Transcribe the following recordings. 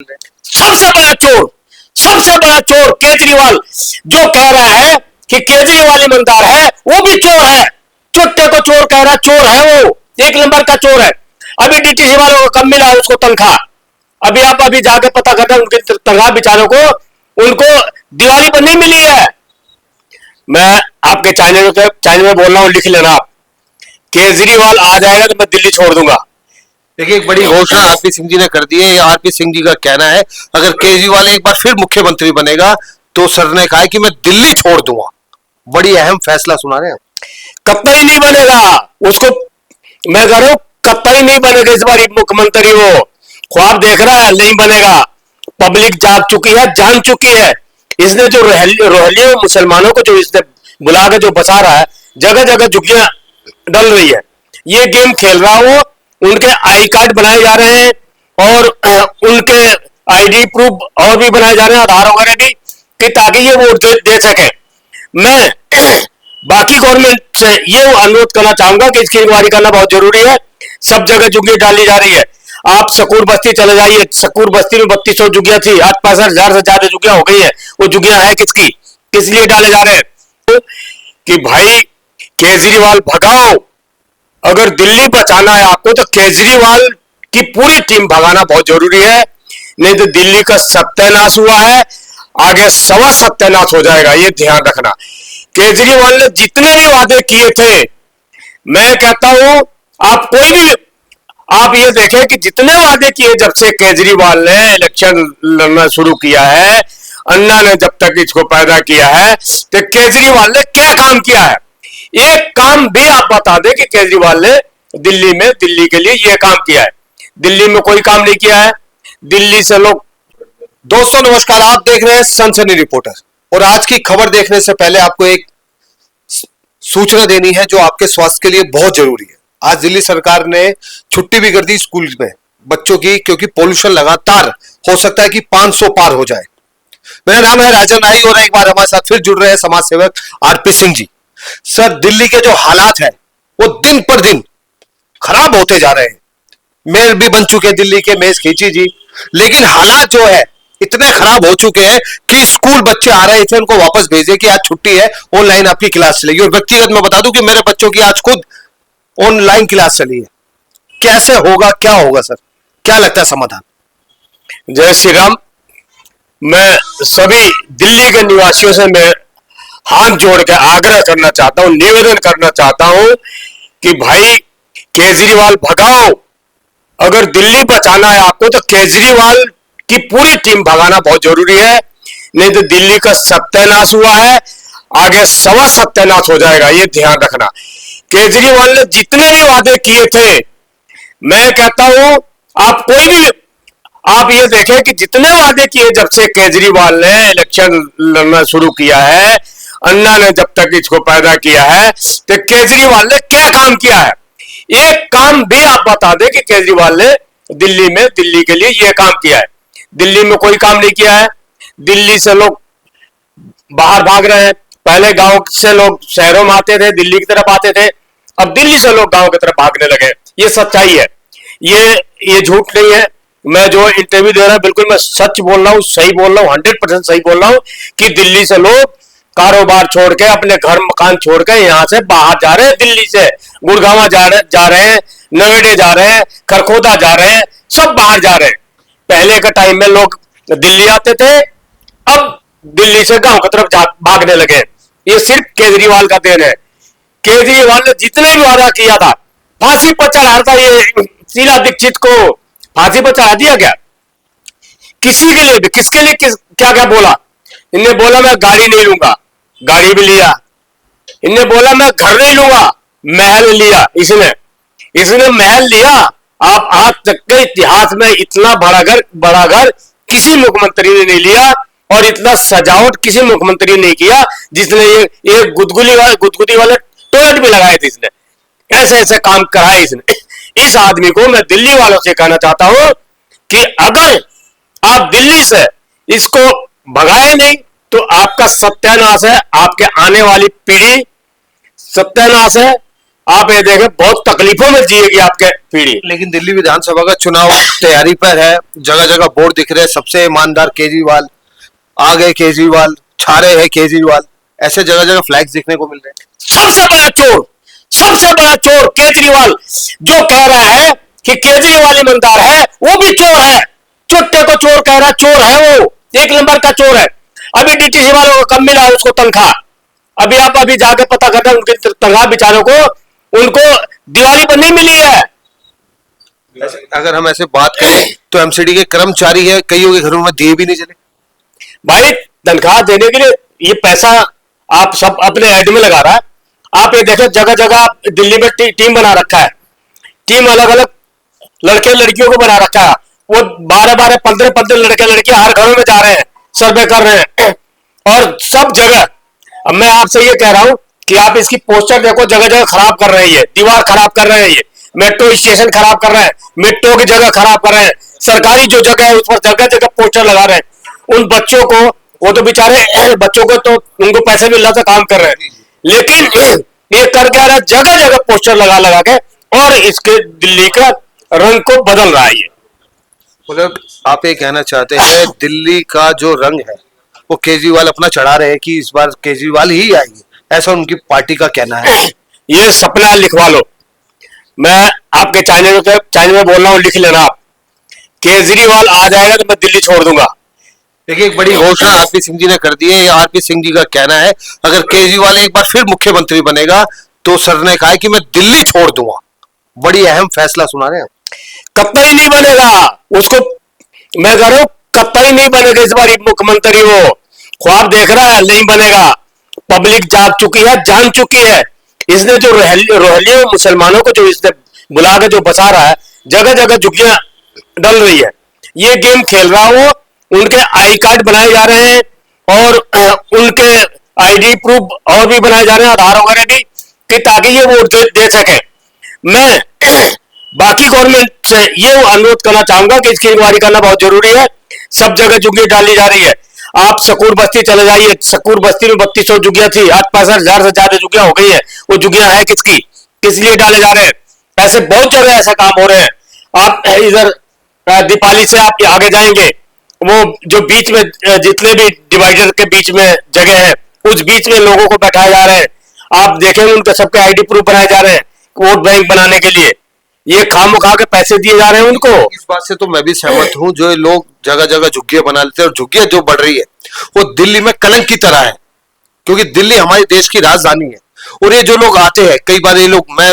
सबसे बड़ा चोर, सबसे बड़ा चोर केजरीवाल जो कह रहा है कि केजरीवाल ईमानदार है, वो भी चोर है। चुट्टे को चोर कह रहा, चोर है, वो एक नंबर का चोर है। अभी डीटीसी वालों को कब मिला उसको तनख्वाह? अभी आप अभी जाके पता करना उनकी तनख्वाह बेचारों को, उनको दिवाली पर नहीं मिली है। मैं आपके चैनल में बोल रहा हूं, लिख लेना आप, केजरीवाल आ जाएगा तो मैं दिल्ली छोड़ दूंगा। देखिए, एक बड़ी घोषणा आरपी सिंह जी ने कर दी है। आरपी सिंह जी का कहना है अगर केजरीवाल एक बार फिर मुख्यमंत्री बनेगा तो सर ने कहा है कि मैं दिल्ली छोड़ दूंगा। बड़ी अहम फैसला सुना रहे हैं। कतई नहीं बनेगा उसको, मैं कह रहा हूं कतई नहीं बनेगा इस बार मुख्यमंत्री। वो ख्वाब देख रहा है, नहीं बनेगा। पब्लिक जाग चुकी है, जान चुकी है। इसने जो रोहलियों मुसलमानों को जो इसने बुला के जो बचा रहा है, जगह जगह झुग्गियां डल रही है, ये गेम खेल रहा हो। उनके आई कार्ड बनाए जा रहे हैं और उनके आईडी प्रूफ और भी बनाए जा रहे हैं, आधार वगैरह भी, कि ताकि ये वोट दे सके। मैं बाकी गवर्नमेंट से ये अनुरोध करना चाहूंगा कि इसकी इंक्वायरी करना बहुत जरूरी है। सब जगह झुग्गी डाली जा रही है। आप सकूर बस्ती चले जाइए, सकूर बस्ती में 3200 झुग्गियां थी, आज 65,000 से ज्यादा झुग्गियां हो गई है। वो झुग्गियां है किसकी, किस लिए डाले जा रहे हैं? कि भाई केजरीवाल भगाओ। अगर दिल्ली बचाना है आपको तो केजरीवाल की पूरी टीम भगाना बहुत जरूरी है, नहीं तो दिल्ली का सत्यानाश हुआ है, आगे सवा सत्यानाश हो जाएगा, ये ध्यान रखना। केजरीवाल ने जितने भी वादे किए थे, मैं कहता हूं आप कोई भी आप ये देखें कि जितने वादे किए जब से केजरीवाल ने इलेक्शन लड़ना शुरू किया है, अन्ना ने जब तक इसको पैदा किया है, तो केजरीवाल ने क्या काम किया है? एक काम भी आप बता दें कि केजरीवाल ने दिल्ली में, दिल्ली के लिए यह काम किया है। दिल्ली में कोई काम नहीं किया है। दिल्ली से लोग। दोस्तों नमस्कार, आप देख रहे हैं सनसनी रिपोर्टर। और आज की खबर देखने से पहले आपको एक सूचना देनी है जो आपके स्वास्थ्य के लिए बहुत जरूरी है। आज दिल्ली सरकार ने छुट्टी भी कर दी स्कूल में बच्चों की, क्योंकि पोल्यूशन लगातार हो सकता है कि 500 पार हो जाए। मेरा नाम है राजन राही और एक बार हमारे साथ फिर जुड़ रहे हैं समाज सेवक आरपी सिंह जी। सर, दिल्ली के जो हालात है वो दिन पर दिन खराब होते जा रहे हैं। मेयर भी बन चुके हैं दिल्ली के, मेयर खींची जी, लेकिन हालात जो है इतने खराब हो चुके हैं कि स्कूल बच्चे आ रहे थे उनको वापस भेजे कि आज छुट्टी है, ऑनलाइन आपकी क्लास चलेगी। और व्यक्तिगत मैं बता दूं कि मेरे बच्चों की आज खुद ऑनलाइन क्लास चली है। कैसे होगा, क्या होगा सर, क्या लगता है समाधान? जय श्री राम। मैं सभी दिल्ली के निवासियों से मैं हाथ जोड़ के आग्रह करना चाहता हूं, निवेदन करना चाहता हूं कि भाई केजरीवाल भगाओ। अगर दिल्ली बचाना है आपको तो केजरीवाल की पूरी टीम भगाना बहुत जरूरी है, नहीं तो दिल्ली का सत्यानाश हुआ है, आगे सवा सत्यानाश हो जाएगा, ये ध्यान रखना। केजरीवाल ने जितने भी वादे किए थे, मैं कहता हूं आप कोई भी आप ये देखें कि जितने वादे किए जब से केजरीवाल ने इलेक्शन लड़ना शुरू किया है, अन्ना ने जब तक इसको पैदा किया है, तो केजरीवाल ने क्या काम किया है? एक काम भी आप बता दें कि केजरीवाल ने दिल्ली में, दिल्ली के लिए यह काम किया है। दिल्ली में कोई काम नहीं किया है। दिल्ली से लोग बाहर भाग रहे हैं। पहले गांव से लोग शहरों में आते थे, दिल्ली की तरफ आते थे, अब दिल्ली से लोग गांव की तरफ भागने लगे। ये सच्चाई है, ये झूठ नहीं है। मैं जो इंटरव्यू दे रहा हूं बिल्कुल मैं सच बोल रहा हूं, सही बोल रहा हूं, 100% सही बोल रहा हूं कि दिल्ली से लोग कारोबार छोड़ के, अपने घर मकान छोड़ के यहां से बाहर जा रहे हैं। दिल्ली से गुड़गांव जा रहे हैं, नवेड़े जा रहे हैं, खरखोदा जा रहे हैं, सब बाहर जा रहे हैं। पहले के टाइम में लोग दिल्ली आते थे, अब दिल्ली से गांव की तरफ भागने लगे। ये सिर्फ केजरीवाल का देन है। केजरीवाल ने जितने भी वादा किया था, फांसी पर चढ़ा था, ये शीला दीक्षित को फांसी पर चढ़ा दिया गया। किसी के लिए भी, किसके लिए क्या क्या बोला? इन्हें बोला मैं गाड़ी नहीं लूंगा, गाड़ी भी लिया। इन्हें बोला मैं घर नहीं लूंगा, महल लिया। इसने महल लिया। आप आज तक के इतिहास में इतना बड़ा घर किसी मुख्यमंत्री ने नहीं लिया, और इतना सजावट किसी मुख्यमंत्री ने नहीं किया जिसने ये गुदगुदी वाले टॉयलेट भी लगाए थे। इसने ऐसे ऐसे काम कराए इसने। इस आदमी को मैं दिल्ली वालों से कहना चाहता हूं कि अगर आप दिल्ली से इसको भगाए नहीं तो आपका सत्यानाश है, आपके आने वाली पीढ़ी सत्यानाश है, आप ये देखें बहुत तकलीफों में जिएगी आपके पीढ़ी। लेकिन दिल्ली विधानसभा का चुनाव तैयारी पर है, जगह जगह बोर्ड दिख रहे हैं, सबसे ईमानदार केजरीवाल, आ गए केजरीवाल, छा रहे हैं केजरीवाल, ऐसे जगह जगह फ्लैग्स दिखने को मिल रहे हैं। सबसे बड़ा चोर केजरीवाल, जो कह रहा है कि केजरीवाल ईमानदार है, वो भी चोर है। चुट्टे को चोर कह रहा है, चोर है वो, एक नंबर का चोर है। अभी डीटीसी वालों को कम मिला उसको तनख्वाह, अभी जाके पता करते हैं उनकी तनख्वाह बेचारों को, उनको दिवाली पर नहीं मिली है। अगर हम ऐसे बात करें तो एमसीडी के कर्मचारी है, कईयों के घरों में दिए भी नहीं जले। भाई तनख्वाह देने के लिए ये पैसा आप सब अपने ऐड में लगा रहा है। आप ये देखो जगह जगह दिल्ली में टीम बना रखा है, टीम अलग अलग लड़के लड़कियों को बना रखा है। वो 12-12, 15-15 लड़के लड़कियां हर घरों में जा रहे हैं, सर्वे कर रहे हैं और सब जगह। अब मैं आपसे ये कह रहा हूं कि आप इसकी पोस्टर देखो, जगह जगह खराब कर रहे हैं, दीवार खराब कर रहे हैं, ये मेट्रो स्टेशन खराब कर रहे हैं, मेट्रो की जगह खराब कर रहे हैं, सरकारी जो जगह है उस पर जगह जगह पोस्टर लगा रहे हैं। उन बच्चों को, वो तो बेचारे बच्चों को तो उनको पैसे मिल रहा था, काम कर रहे हैं, लेकिन ये कर क्या रहा है, जगह जगह पोस्टर लगा लगा के और इसके दिल्ली का रंग को बदल रहा है ये। मतलब आप ये कहना चाहते हैं दिल्ली का जो रंग है वो केजरीवाल अपना चढ़ा रहे हैं कि इस बार केजरीवाल ही आएंगे, ऐसा उनकी पार्टी का कहना है। ये सपना लिखवा लो, मैं आपके चैनल में बोल रहा हूँ, लिख लेना आप, केजरीवाल आ जाएगा तो मैं दिल्ली छोड़ दूंगा। देखिए एक बड़ी घोषणा आरपी सिंह जी ने कर दी है। आरपी सिंह जी का कहना है अगर केजरीवाल एक बार फिर मुख्यमंत्री बनेगा तो सर ने कहा है कि मैं दिल्ली छोड़ दूंगा। बड़ी अहम फैसला सुना रहे हैं। कतई नहीं बनेगा, उसको मैं कह रहा हूं कतई नहीं बनेगा इस बार मुख्यमंत्री। वो ख्वाब देख रहा है, नहीं बनेगा। पब्लिक जाग चुकी है, जान चुकी है। इसने जो रोहिंग्या मुसलमानों को जो इसने बुला के जो बचा रहा है, जगह जगह झुग्गियां डल रही है, ये गेम खेल रहा हो। उनके आई कार्ड बनाए जा रहे हैं और उनके आईडी प्रूफ और भी बनाए जा रहे हैं, आधार वगैरह भी, कि ताकि ये वोट दे सके। मैं बाकी गवर्नमेंट से ये अनुरोध करना चाहूंगा कि इसकी इंक्वायरी करना बहुत जरूरी है। सब जगह झुग्गी डाली जा रही है। आप सकूर बस्ती चले जाइए, सकूर बस्ती में 3200 झुग्गियां थी, आज 65,000 से ज्यादा झुग्गियां हो गई है। वो झुग्गियां है किसकी, किस लिए डाले जा रहे हैं? ऐसे बहुत जगह ऐसे काम हो रहे हैं। आप इधर दीपाली से आप आगे जाएंगे, वो जो बीच में जितने भी डिवाइडर के बीच में जगह है, उस बीच में लोगों को बैठाए जा रहे हैं। आप देखेंगे उनके सबके आईडी प्रूफ बनाए जा रहे हैं वोट बैंक बनाने के लिए। ये खामखा के पैसे दिए जा रहे हैं उनको। इस बात से तो मैं भी सहमत हूं, जो लोग जगह जगह झुग्गियां बना लेते हैं और झुग्गियां जो बढ़ रही है वो दिल्ली में कलंक की तरह है, क्योंकि दिल्ली हमारे देश की राजधानी है। और ये जो लोग आते हैं, कई बार ये लोग, मैं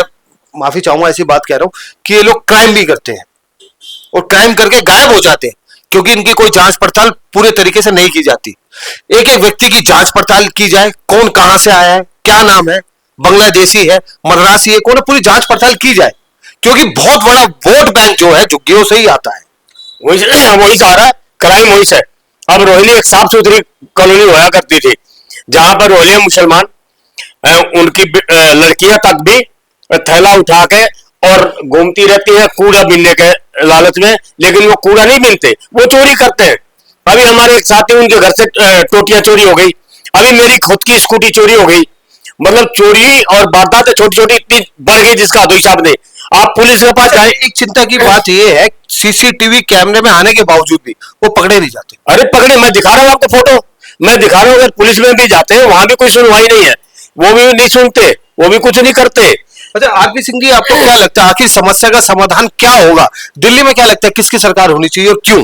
माफी चाहूंगा ऐसी बात कह रहा हूं कि ये लोग क्राइम भी करते हैं और क्राइम करके गायब हो जाते हैं, क्योंकि इनकी कोई जांच पड़ताल पूरे तरीके से नहीं की जाती। एक एक व्यक्ति की जांच पड़ताल की जाए, कौन कहां से आया है, क्या नाम है, बांग्लादेशी है, मद्रासी है, कौन है, पूरी जांच पड़ताल की जाए, क्योंकि बहुत बड़ा वोट बैंक जो है झुग्गियों से ही आता है। वही आ रहा है, क्राइम वही से। अब रोहिणी एक साफ सुथरी कॉलोनी हुआ करती थी, जहां पर रोहिणी मुसलमान, उनकी लड़कियां तक भी थैला उठा के और घूमती रहती है कूड़ा बीनने के लालच में, लेकिन वो कूड़ा नहीं बीनते, वो चोरी करते हैं। अभी हमारे एक साथी, उनके घर से टोटियां चोरी हो गई, अभी मेरी खुद की स्कूटी चोरी हो गई। मतलब चोरी और वारदातें छोटी छोटी इतनी बढ़ गई जिसका कोई हिसाब नहीं। आप पुलिस के पास जाए, एक चिंता की बात यह है, सीसीटीवी कैमरे में आने के बावजूद भी वो पकड़े नहीं जाते। अरे पकड़े, मैं दिखा रहा हूं आपको फोटो, मैं दिखा रहा हूं। अगर पुलिस में भी जाते हैं, वहां भी कोई सुनवाई नहीं है, वो भी नहीं सुनते, वो भी कुछ नहीं करते। अच्छा आरपी सिंह जी, आपको क्या लगता है आखिर समस्या का समाधान क्या होगा दिल्ली में? क्या लगता है किसकी सरकार होनी चाहिए और क्यों?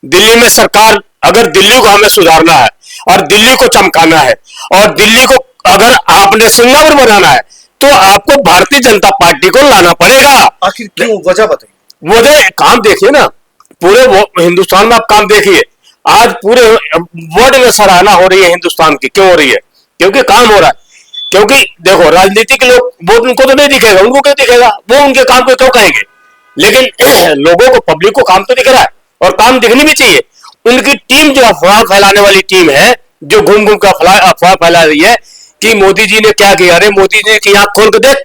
दिल्ली में सरकार, अगर दिल्ली को हमें सुधारना है और दिल्ली को चमकाना है और दिल्ली को अगर आपने सिंगापुर बनाना है, तो आपको भारतीय जनता पार्टी को लाना पड़ेगा। आखिर क्यों, वजह बताइए। वजह, काम देखिए ना, पूरे हिंदुस्तान में आप काम देखिए, आज पूरे वर्ल्ड में सराहना हो रही है हिंदुस्तान की। क्यों हो रही है? क्योंकि काम हो रहा है। क्योंकि देखो, राजनीतिक लोग, वो उनको तो नहीं दिखेगा, उनको क्यों दिखेगा, वो उनके काम को क्यों कहेंगे, लेकिन लोगों को, पब्लिक को काम तो दिख रहा है और काम दिखनी भी चाहिए। उनकी टीम जो अफवाह फैलाने वाली टीम है, जो घूम घूम कर अफवाह फैला रही है कि मोदी जी ने क्या किया, अरे मोदी जी की आंख खोल के देख,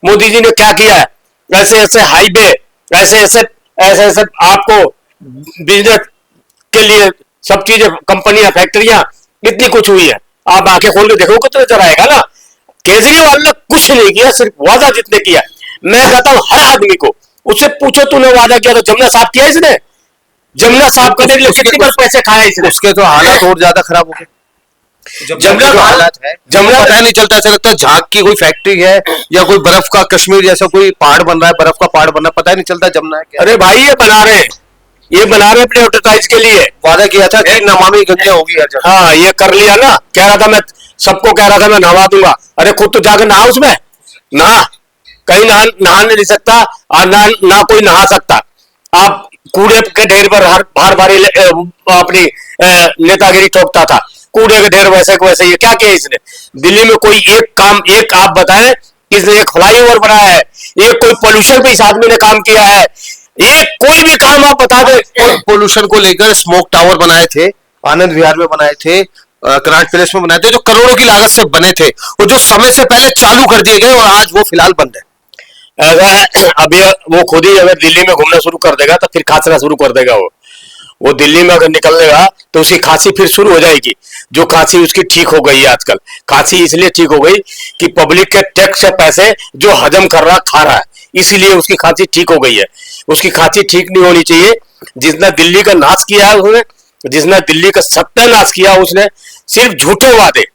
मोदी जी ने क्या किया है। ऐसे ऐसे हाईवे, ऐसे ऐसे ऐसे ऐसे आपको बिजनेस के लिए सब चीजें, कंपनियां, फैक्ट्रियां, इतनी कुछ हुई है। आप आंखें खोल के देखो तो नजर आएगा ना। केजरीवाल ने कुछ नहीं किया, सिर्फ वादा जितने किया। मैं कहता हूं हर आदमी को उससे पूछो तूने वादा किया तो जमुना साफ किया इसने? जमुना साफ करने के लिए कितनी बार पैसे खाए इसने? उसके तो हालात और ज्यादा खराब हो गए। जमुना जो हालात है, जमुना पता ही नहीं चलता। ऐसा लगता है झाग की कोई फैक्ट्री है या कोई बर्फ का कश्मीर जैसा कोई पहाड़ बन रहा है, बर्फ का पहाड़ बन रहा है, पता ही नहीं चलता जमुना है क्या। अरे भाई ये बना रहे हैं, ये बना रहे अपने एडवर्टाइज के लिए। वादा किया था कि नमामि गंगे होगी हर जगह। हाँ ये कर लिया ना, कह रहा था मैं सबको कह रहा था मैं नहवा दूंगा। अरे खुद तो जाकर नहा उसमें, नहा कहीं नहा नहीं सकता और ना कोई नहा सकता। आप कूड़े के ढेर पर हर बार बारी अपनी नेतागिरी ठोकता था, कूड़े के ढेर वैसे को वैसे। ये क्या किया इसने दिल्ली में? कोई एक काम एक आप बताएं, इसने एक फ्लाईओवर बनाया है, एक कोई पोल्यूशन पे इस आदमी ने काम किया है, एक कोई भी काम आप बता दे। पोल्यूशन को लेकर स्मोक टावर बनाए थे, आनंद विहार में बनाए थे, कनॉट पैलेस में बनाए थे, जो करोड़ों की लागत से बने थे और जो समय से पहले चालू कर दिए गए और आज वो फिलहाल बंद है। अब ये वो खुद ही अगर दिल्ली में घूमना शुरू कर देगा तो फिर खांसना शुरू कर देगा। वो दिल्ली में अगर निकलेगा तो उसकी खांसी फिर शुरू हो जाएगी। जो खांसी उसकी ठीक हो गई है आजकल, खांसी इसलिए ठीक हो गई कि पब्लिक के टैक्स से पैसे जो हजम कर रहा खा रहा है, इसलिए उसकी खांसी ठीक हो गई है। उसकी खांसी ठीक नहीं होनी चाहिए। जिसने दिल्ली का नाश किया है उसने, जिसने दिल्ली का सत्यानाश किया उसने, सिर्फ झूठे वादे।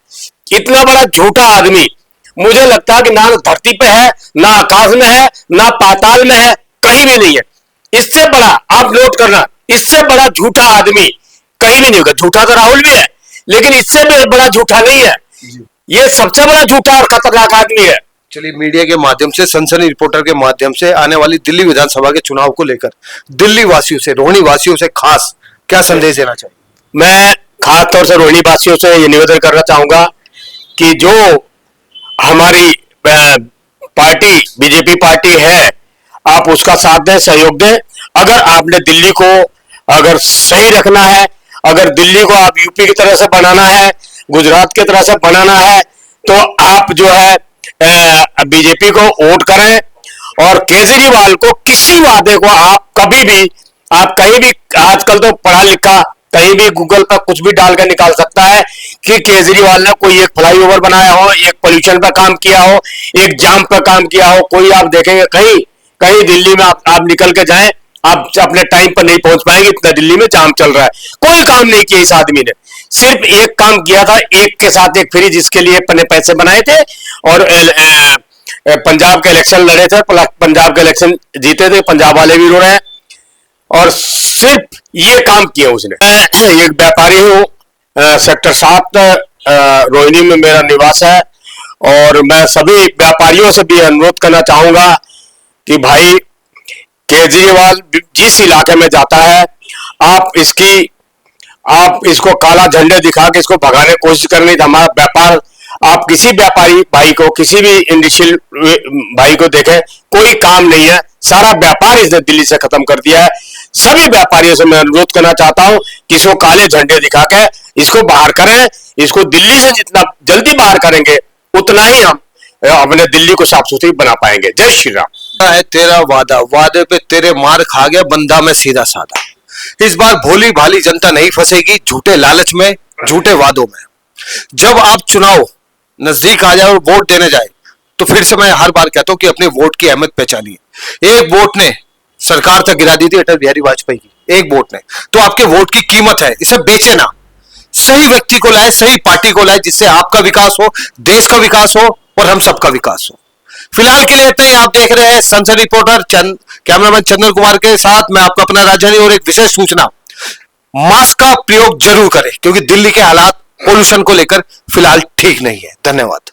इतना बड़ा झूठा आदमी मुझे लगता है कि ना धरती पे है, ना आकाश में है, ना पाताल में है, कहीं भी नहीं है। इससे बड़ा आप नोट करना, इससे बड़ा झूठा आदमी कहीं भी नहीं होगा। झूठा तो राहुल भी है, लेकिन इससे भी बड़ा झूठा नहीं है। ये सबसे बड़ा झूठा और खतरनाक आदमी है। चलिए, मीडिया के माध्यम से, सनसनी रिपोर्टर के माध्यम से आने वाली दिल्ली विधानसभा के चुनाव को लेकर दिल्ली वासियों से, रोहिणी वासियों से खास क्या संदेश देना चाहिए? मैं खास तौर से रोहिणी वासियों से ये निवेदन करना चाहूंगा कि जो हमारी पार्टी बीजेपी पार्टी है, आप उसका साथ दें, सहयोग दें। अगर आपने दिल्ली को अगर सही रखना है, अगर दिल्ली को आप यूपी की तरह से बनाना है, गुजरात की तरह से बनाना है, तो आप जो है बीजेपी को वोट करें। और केजरीवाल को किसी वादे को आप कभी भी, आप कहीं भी, आजकल तो पढ़ा लिखा कहीं भी गूगल पर कुछ भी डाल कर निकाल सकता है कि केजरीवाल ने कोई एक फ्लाईओवर बनाया हो, एक पोल्यूशन पर काम किया हो, एक जाम पर काम किया हो। कोई आप देखेंगे कहीं कहीं दिल्ली में आप निकल के जाएं, आप अपने टाइम पर नहीं पहुंच पाएंगे, इतना दिल्ली में जाम चल रहा है। कोई काम नहीं किया इस आदमी ने, सिर्फ एक काम किया था, एक के साथ एक फ्री, जिसके लिए अपने पैसे बनाए थे और पंजाब के इलेक्शन लड़े थे, पंजाब के इलेक्शन जीते थे, पंजाब वाले भी रो रहे हैं। और सिर्फ ये काम किया उसने। मैं एक व्यापारी हूँ, सेक्टर 7 रोहिणी में मेरा निवास है, और मैं सभी व्यापारियों से भी अनुरोध करना चाहूंगा कि भाई केजरीवाल जिस इलाके में जाता है, आप इसको काला झंडे दिखा के इसको भगाने की कोशिश करनी। हमारा व्यापार, आप किसी व्यापारी भाई को, किसी भी इंडस्ट्रियल भाई को देखें, कोई काम नहीं है, सारा व्यापार इसने दिल्ली से खत्म कर दिया है। सभी व्यापारियों से मैं अनुरोध करना चाहता हूं कि इसको काले झंडे दिखा के इसको बाहर करें। इसको दिल्ली से जितना जल्दी बाहर करेंगे उतना ही हम अपने दिल्ली को साफ सुथरी बना पाएंगे। जय श्री राम। है तेरा वादा, वादे पे तेरे मार खा गया बंदा में सीधा साधा। इस बार भोली भाली जनता नहीं फंसेगी झूठे लालच में, झूठे वादों में। जब आप चुनाव नजदीक आ जाए और वोट देने जाए, तो फिर से मैं हर बार कहता हूं कि अपने वोट की अहमियत पहचानिए। एक वोट ने सरकार तक गिरा दी थी अटल बिहारी वाजपेयी की, एक वोट ने। तो आपके वोट की कीमत है, इसे बेचे ना। सही व्यक्ति को लाए, सही पार्टी को लाए, जिससे आपका विकास हो, देश का विकास हो और हम सबका विकास हो। फिलहाल के लिए इतना ही। आप देख रहे हैं सनसनी रिपोर्टर, कैमरामैन चंदन कुमार के साथ मैं आपका अपना राजधानी। और एक विशेष सूचना, मास्क का प्रयोग जरूर करें, क्योंकि दिल्ली के हालात पोल्यूशन को लेकर फिलहाल ठीक नहीं है। धन्यवाद।